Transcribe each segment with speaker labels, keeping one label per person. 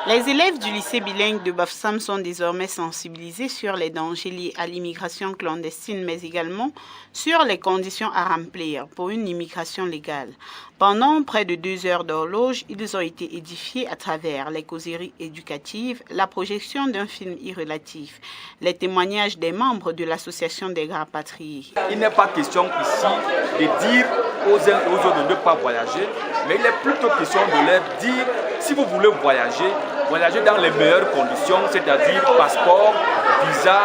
Speaker 1: Les élèves du lycée bilingue de Bafoussam sont désormais sensibilisés sur les dangers liés à l'immigration clandestine, mais également sur les conditions à remplir pour une immigration légale. Pendant près de 2 heures d'horloge, ils ont été édifiés à travers les causeries éducatives, la projection d'un film irrélatif, les témoignages des membres de l'association des rapatriés.
Speaker 2: Il n'est pas question ici de dire aux uns et aux autres de ne pas voyager, mais il est plutôt question de leur dire, si vous voulez voyager, voyager dans les meilleures conditions, c'est-à-dire passeport, visa,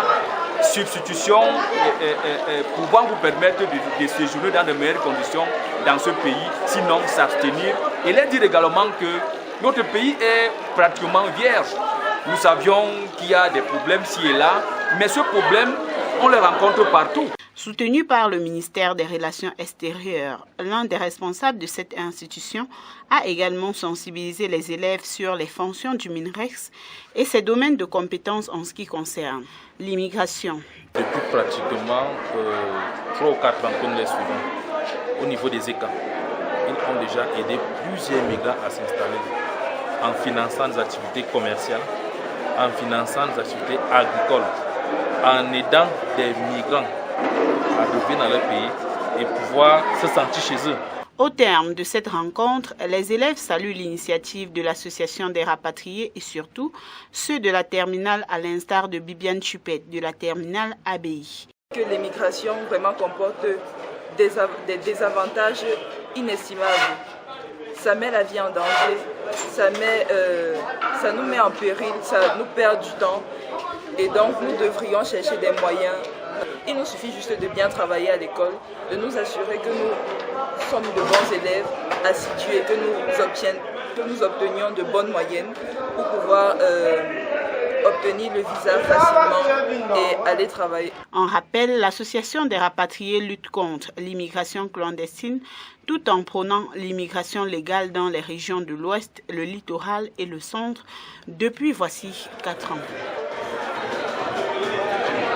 Speaker 2: substitution, pouvant vous permettre de séjourner dans de meilleures conditions dans ce pays, sinon s'abstenir. Et leur dire également que notre pays est pratiquement vierge. Nous savions qu'il y a des problèmes ci et là, mais ce problème, on le rencontre partout.
Speaker 1: Soutenu par le ministère des Relations extérieures, l'un des responsables de cette institution a également sensibilisé les élèves sur les fonctions du MINREX et ses domaines de compétences en ce qui concerne l'immigration.
Speaker 3: Depuis pratiquement 3 ou 4 ans que nous les suivons, au niveau des ECA, ils ont déjà aidé plusieurs migrants à s'installer en finançant des activités commerciales, en finançant des activités agricoles, en aidant des migrants à revenir dans leur pays et pouvoir se sentir chez eux.
Speaker 1: Au terme de cette rencontre, les élèves saluent l'initiative de l'association des rapatriés et surtout ceux de la terminale à l'instar de Bibiane Chupet de la terminale ABI.
Speaker 4: Que l'immigration vraiment comporte des désavantages inestimables. Ça met la vie en danger, ça nous met en péril, ça nous perd du temps et donc nous devrions chercher des moyens. Il nous suffit juste de bien travailler à l'école, de nous assurer que nous sommes de bons élèves assidus et que nous obtenions de bonnes moyennes pour pouvoir obtenir le visa facilement et aller travailler.
Speaker 1: En rappel, l'association des rapatriés lutte contre l'immigration clandestine tout en prônant l'immigration légale dans les régions de l'Ouest, le littoral et le centre depuis voici 4 ans.